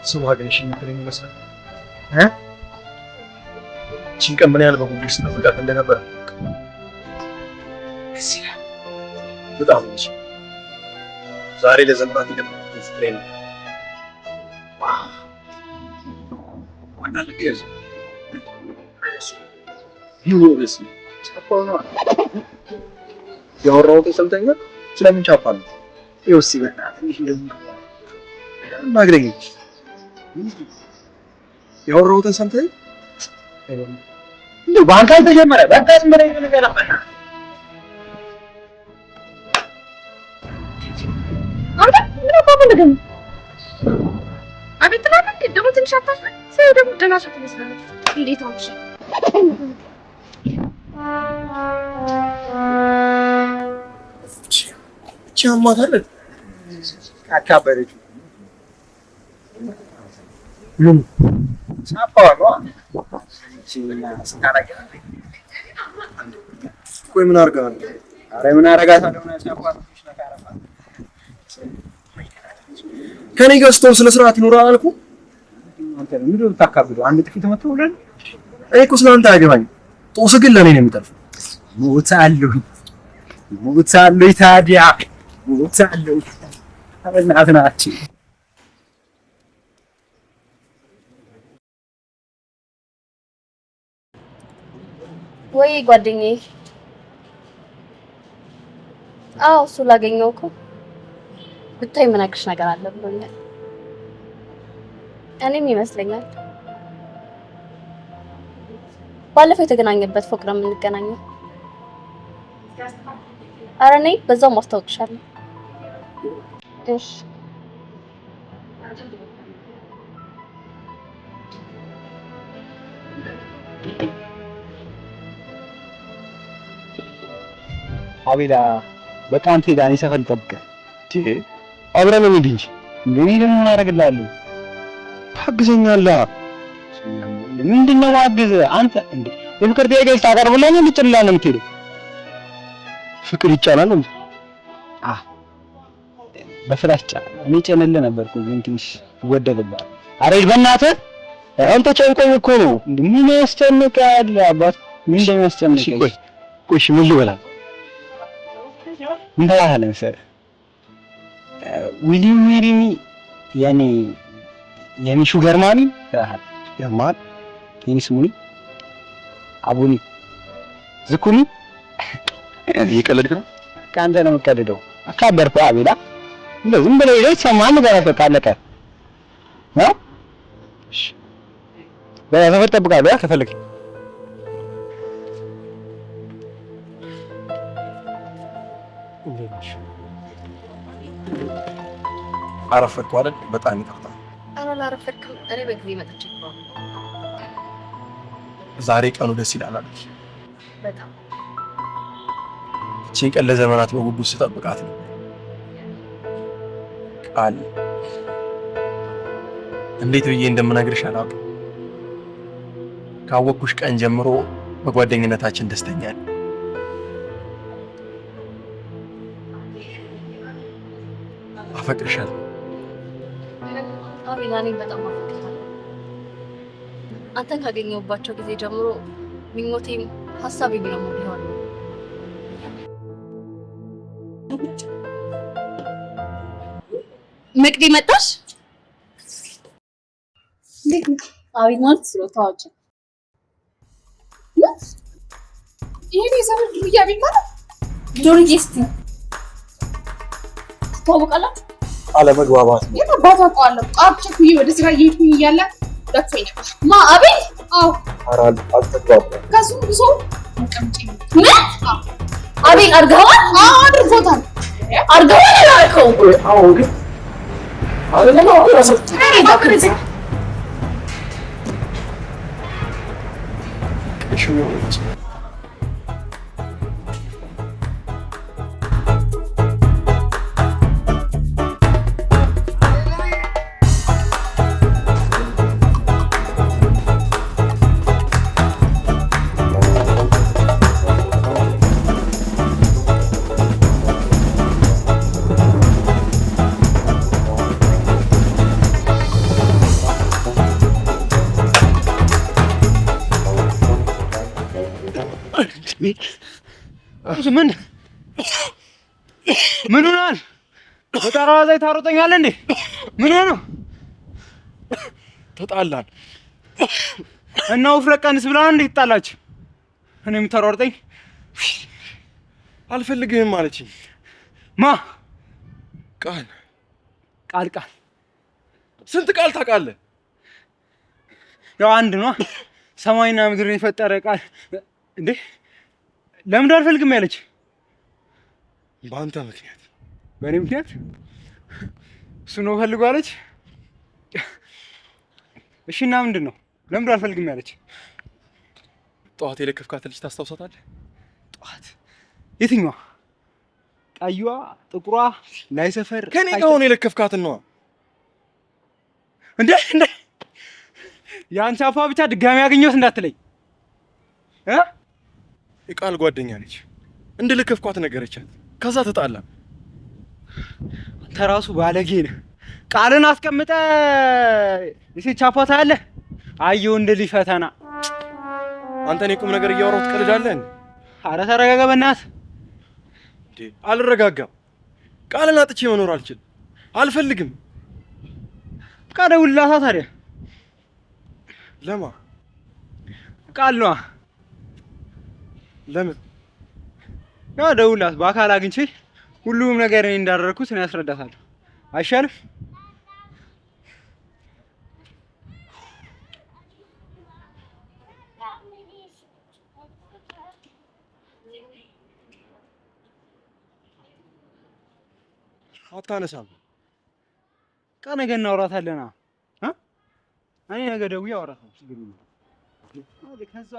ሰው ሀገርሽ የምትለኝ ይመስላል እቺን ቀን ምን ያህል በጉጉት ስጠብቃት እንደነበረ በጣም እንጂ ዛሬ ለዘመናት የገባሁት ፍቅሬን ዋና ልቀዝ ይወርስ ቻፓው ነው ያወራሁት ሰምተኛል ስለምን ቻፓ ነው ይወስ ይበናል ማግረኝ ያወራሁትን ሰምተኝ እንደው ባንካ ተጀመረ በቃ ዝም ብለህ ነገር አፈና አንተ ምን አባባልህ አቤት ትላለህ እንዴ ደግሞ ትንሽ አታፍር ሰው ደግሞ ደህና ሰው ትመስላለህ እንዴት አውሽ ቻማታለ አካበረች ምን ሳፋው ቆይ ምን አርጋን አረ ምን አረጋታለሁ ነው ሳፋው ነካራፋ ከኔ ጋር ስትሆን ስለ ስርዓት ይኖራል አልኩ አንተ ምንድን ነው ታካብደው አንድ ጥፊት መተውለን እኔ እኮ ስላንተ አያገባኝ ጦስ ግን ለኔ ነው የሚጠርፈው ሞታለሁ ታዲያ ሞታለሁ አበናትናች ወይ ጓደኛዬ አዎ እሱ ላገኘው እኮ ብታይ ምን አክሽ ነገር አለ ብሎኛል እኔም ይመስለኛል ባለፈው የተገናኘበት ፎቅ ነው የምንገናኘው ኧረ ነይ በዛው ማስታወቅሻለሁ እሺ አቤላ በቃ አንተ ዳኒ ሰፈር ጠብቀህ አብረን እንሂድ እንጂ እንደኔ ደግሞ ምን አደርግልሃለሁ ታግዘኛለህ ምንድነው ማግዝ አንተ እንዴ የፍቅር ጥያቄ ታቀርብልኝ ልጭላ ነው የምትሄደው ፍቅር ይቻላል እንዴ በፍራሽ እኔ ጨነለ ነበርኩ ግን ትንሽ ወደደብህ አሬድ በእናትህ አንተ ጨንቆኝ እኮ ነው ምን ያስጨንቃል አባት ምን እንደሚያስጨንቀኝ ቆይ ምን ልበላ እንዳለ መሰለ ዊሊ ሜሪሚ ያኔ ሹገር ማሚ ያህል ያማል የኔስሙኒ አቡኒ ዝኩኒ ይቀለድክ ነው ካንተ ነው የምትቀልደው አካበርኩ አቤላ እንደው ዝም ብለህ ይለኝ ሰማን ነገር አለቀ እሺ በሰፈር ጠብቃለሁ ከፈለክ አረፈድኩ አይደል በጣም ይቅርታ ኧረ አላረፈድክም እኔ በጊዜ መጥቼ ነው ዛሬ ቀኑ ደስ ይላል አይደል በጣም እቺ ቀን ለዘመናት በጉጉት ስጠብቃት ነው ቃል እንዴት ብዬ እንደምነግርሽ አላውቅም ካወቅኩሽ ቀን ጀምሮ በጓደኝነታችን ደስተኛ ነኝ አፈቅርሻለሁ አቤላ እኔ በጣም አፈቅርሻለሁ አንተን ካገኘሁባቸው ጊዜ ጀምሮ ምኞቴም ሀሳቤም ነው የሚሆነው መቅዲ መጣሽ እንዴት ነው አቤት ማለት ስለታውጭ ይሄ የሰው ዱርያ ቢል ማለት ዱርዬ እስቲ ታውቃላችሁ አለመግባባት ነው የባታ ቋለው አብቸኩኝ ወደ ስራ እየሄድኩኝ እያለ ደክሞኝ ነበር ማ አቤት አዎ አራል አልተግባባም ከሱ ብዙ ቀምጪ ምን አቤት አርጋዋል አዎ አድርጎታል አርጋዋል ያልከው አዎ ግን አለማ ራስ ታከረዘ እሺ ምን ሆናል? በጠራራ ዘይት ታሮጠኛለህ እንዴ? ምን ሆነ? ተጣላን እና ውፍረት ቀንስ ብላ እንዴ ተጣላች? እኔ የምታሯርጠኝ አልፈልግህም አለችኝ። ማ ቃል ስንት ቃል ታውቃለህ? ያው አንድ ነው። ሰማይና ምድርን የፈጠረ ቃል እንዴ ለምን አልፈልግም ያለች? በአንተ ምክንያት። በእኔ ምክንያት? እሱ ነው ፈልጓለች። እሺ እና ምንድን ነው ለምን አልፈልግም ያለች? ጠዋት የለከፍካት ልጅ ታስታውሳታለህ? ጠዋት የትኛዋ? ቀይዋ፣ ጥቁሯ፣ ላይ ሰፈር ከኔ ጋር ሆነ የለከፍካትን ነዋ። እንዴ የአንቺ አፋ ብቻ ድጋሚ ያገኘሁት እንዳትለኝ። የቃል ጓደኛ ነች። እንድልከፍኳት ነገረቻት። ከዛ ተጣላ። አንተ ራሱ ባለጌ ነህ። ቃልን አስቀምጠ የሴት ቻፓ ታያለህ። አየሁ እንደዚህ ፈተና። አንተ እኔ ቁም ነገር እያወራሁ ትቀልዳለህ እንዴ? ኧረ ተረጋጋ በእናትህ። እንዴ አልረጋጋም። ቃልን አጥቼ መኖር አልችልም። አልፈልግም። ደውልላታ ታዲያ። ለማ? ቃል ነዋ። ለምን? ያው ደውልላት። በአካል አግኝቼ ሁሉም ነገር እኔ እንዳደረኩት እኔ አስረዳታለሁ። አይሻልም? አታነሳም። ነገ እናወራታለና እኔ ነገ ደውዬ አወራታለሁ። ችግር የለም። ከዛ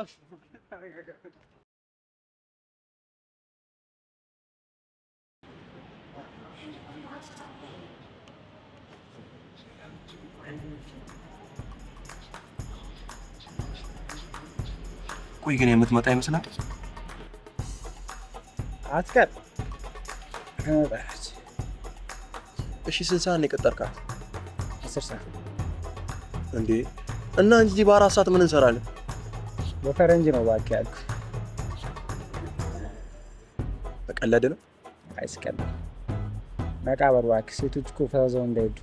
ቆይ ግን የምትመጣ ይመስላል? አትቀር። እሺ ስንት ሰዓት ነው የቀጠርካት? 10 ሰዓት እንዴ? እና እንጂ በ4 ሰዓት ምን እንሰራለን? በፈረንጅ ነው እባክህ ያልኩህ። በቀለድ ነው? አይስቀልድ። መቃብር እባክህ። ሴቶች እኮ ፈዘው እንዳይሄዱ።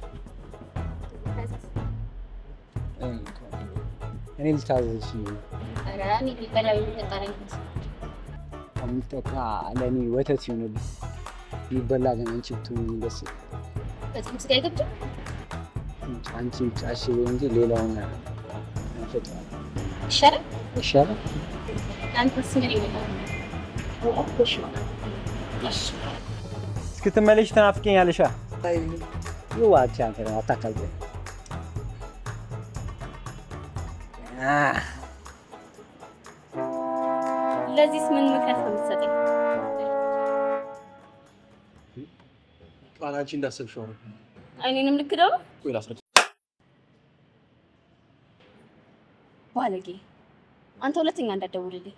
እኔ ልታዘዝሽ ነው። ኧረ እኔ ሊበላው ተጣራኝ። የሚጠጣ ለእኔ ወተት ይሆንልኝ። የሚበላ ግን አንቺ ብትሆኚ ደስ ይላል። በዚህ ምስጋ ይገብቶ አንቺ ጫሽ እንጂ ሌላውን ይሻላል። አንተስ ምን ይሆናል? እስክትመለሽ ትናፍቀኛለሽ። ይዋቻ አንተ ነው አታካልኝ። ለዚህስ ምን ምክንያት ነው የምትሰጠኝ? ቃል አንቺ እንዳሰብሽው ነው። አይኔንም ልክ ነው። ቆይ ላስረዳ። ባለጌ አንተ ሁለተኛ እንዳትደውልልኝ።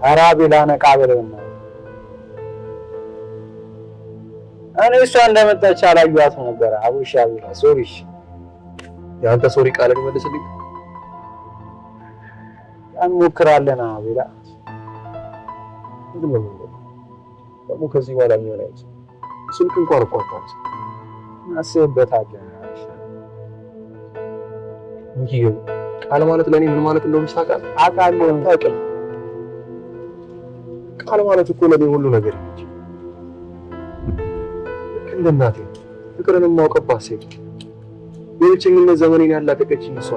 ኧረ አቤላ ነቃ በለውና እኔ እሷ እንደመጣች አላየኋትም ነበር። አቡሽ አቤላ ሶሪሽ። የአንተ ሶሪ ቃልን መልስልኝ። እንሞክራለን አቤላ። ደግሞ ከዚህ በኋላ የሚሆን አይደል? ስልክ እንኳን እኮ አታንሳ። አስብበታለሁ። እንጂ ቃል ማለት ለኔ ምን ማለት እንደሆነ ታውቃለህ? አውቃለሁ። ታውቃለህ? ቃል ማለት እኮ ለኔ ሁሉ ነገር ነች። እንደ እናቴ ፍቅርን የማውቅባት ሴት፣ የብቸኝነት ዘመኔን ያላቀቀችኝ እሷ።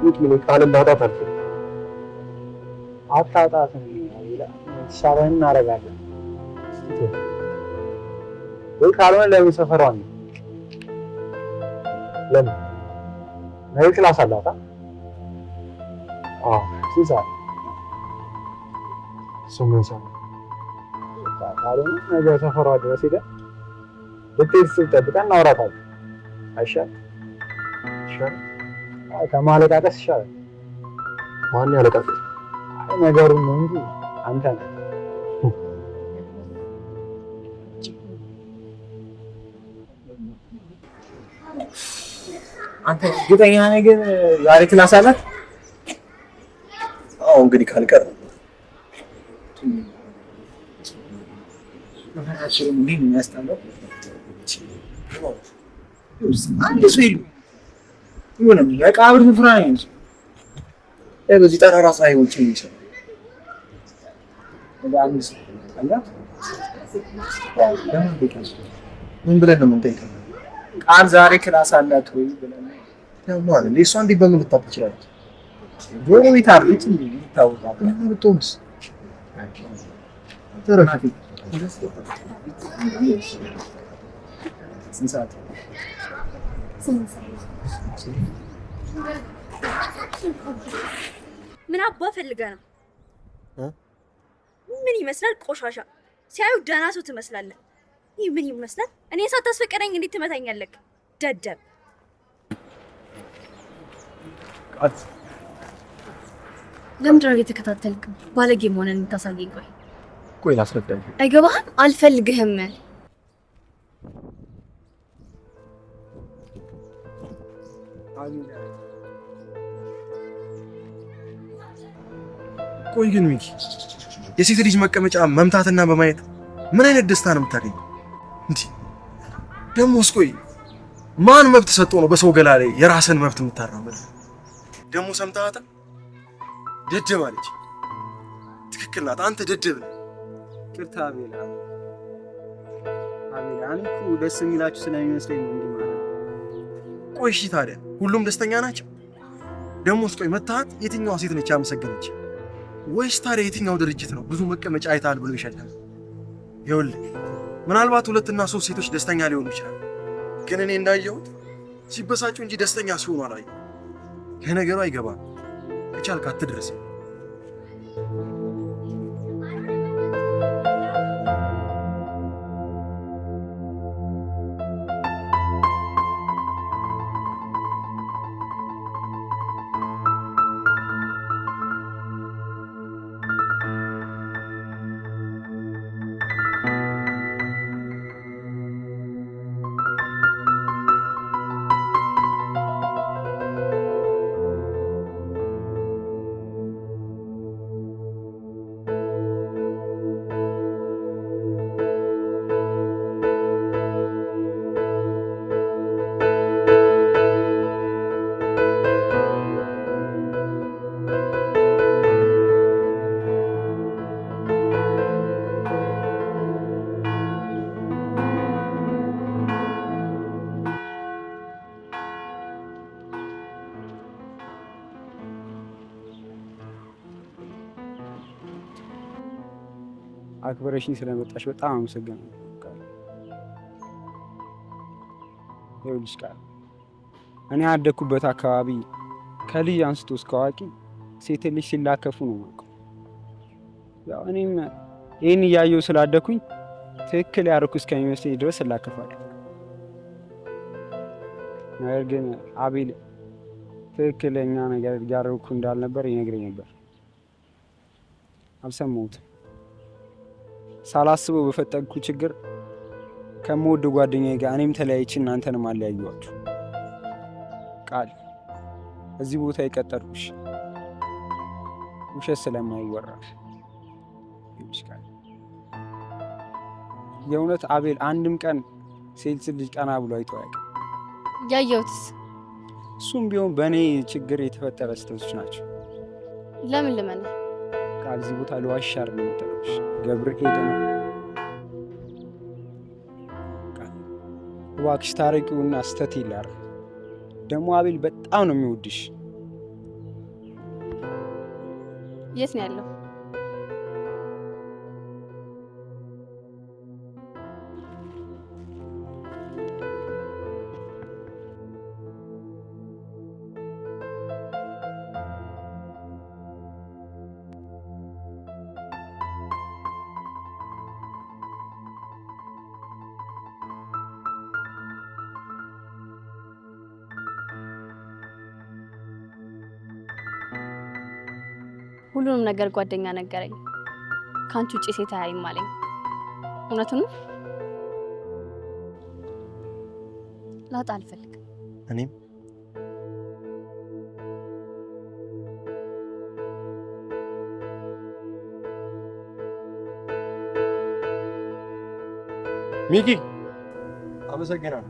ምን ቃል እንዳጣት አልፈልግም። አታጣትም አቤላ። የተሻለህን እናደርጋለን። ወይ ካልሆነ ለምን ሰፈሯን ነው? ለምን ነገ ክላስ አላት? ስንት ሰዓት? 8 ሰዓት ካልሆነ ነገ ሰፈሯ ድረስ ሄደን ልትሄድ ስትል ጠብቀን እናውራታለን። አይሻልም? ከማለቃቀስ ይሻላል። ማን ያለቃቀስ? አይ ነገሩን ነው እንጂ አንተ ነህ። አንተ እርግጠኛ ነህ ግን ዛሬ ክላስ አላት? አዎ እንግዲህ ካልቀረ መፈራችን እንዴ ነው የሚያስጠላው። አንድ ሰው የሆነ መቃብር ስፍራ ነው። በዚህ ጠራራ ፀሐይ ውጪ ይችላል። ምን ብለን ነው የምንጠይቀው? ቃል ዛሬ ክላስ አላት ወይ ብለን ደግሞ አለ እሷ እንዴት በምን ልታውቅ ትችላለች? ጎረቤት አለች እንዴ ይታወቃል። ምን ብትሆንስ ተረጋጊ። ስንት ሰዓት? ምን አባ ፈልገህ ነው? ምን ይመስላል? ቆሻሻ ሲያዩ ደህና ሰው ትመስላለህ። ይህ ምን ይመስላል? እኔ ሳታስፈቅደኝ እንዴት ትመታኛለህ? ደደብ ለምንድን ነው እየተከታተልክ ባለጌ መሆንን የምታሳየኝ? ቆይ ላስረዳኝ። አይገባህም? አልፈልግህም። ቆይ ግን ሚኪ የሴት ልጅ መቀመጫ መምታትና በማየት ምን አይነት ደስታ ነው የምታገኘው? እንዴ ደሞስ ቆይ ማን መብት ሰጥቶ ነው በሰው ገላ ላይ የራስን መብት የምታራምድ? ደሞ ሰምታታ ደደብ አለች። ትክክል ናት። አንተ ደደብ ነህ። ቅርታ አቤላ አንኩ ደስ የሚላችሁ ስለሚመስለኝ ነው እንዴ ማለት። ቆይ እሺ ታዲያ ሁሉም ደስተኛ ናቸው? ደሞስ ቆይ መታሃት የትኛዋ ሴት ነች ያመሰገነች? ወይስ ታዲያ የትኛው ድርጅት ነው ብዙ መቀመጫ አይታል ብሎ ይሸልም? ይኸውልህ ምናልባት 2 እና 3 ሴቶች ደስተኛ ሊሆኑ ይችላል፣ ግን እኔ እንዳየሁት ሲበሳጩ እንጂ ደስተኛ ሲሆኑ አላየሁም። ለነገሩ አይገባም። ከቻልክ አትድረስ። አክብረሽኝ ስለመጣሽ በጣም አመሰግናለሁ። ይኸውልሽ ቃል እኔ ያደኩበት አካባቢ ከልጅ አንስቶ እስከ አዋቂ ሴት ልጅ ሲላከፉ ነው የማውቀው። ያው እኔም ይህን እያየሁ ስላደኩኝ ትክክል ያደረኩ እስከሚመስለኝ ድረስ እላከፋለሁ። ነገር ግን አቤል ትክክለኛ ነገር ያደረኩ እንዳልነበር ይነግረኝ ነበር። አልሰማሁትም። ሳላስበው በፈጠርኩ ችግር ከምወደው ጓደኛዬ ጋር እኔም ተለያይቼ እናንተንም አለያየኋችሁ። ቃል እዚህ ቦታ የቀጠርኩሽ ውሸት ስለማይወራ ቃል የእውነት አቤል አንድም ቀን ሴት ልጅ ቀና ብሎ አይቶ አያውቅም። ያየሁትስ እሱም ቢሆን በእኔ ችግር የተፈጠረ ስህተቶች ናቸው። ለምን ልመን ቃል እዚህ ቦታ ለዋሽ አይደለም የጠራሁሽ፣ ገብርኤል ነው። እባክሽ ታረቂውና ስህተት ይላል። ደግሞ አቤል በጣም ነው የሚወድሽ። የት ነው ያለው? ሁሉንም ነገር ጓደኛ ነገረኝ። ካንቺ ውጪ ሴት አያይም አለኝ። እውነቱን ነው? ላጣ አልፈልግም። እኔም ሚኪ አመሰግናለሁ።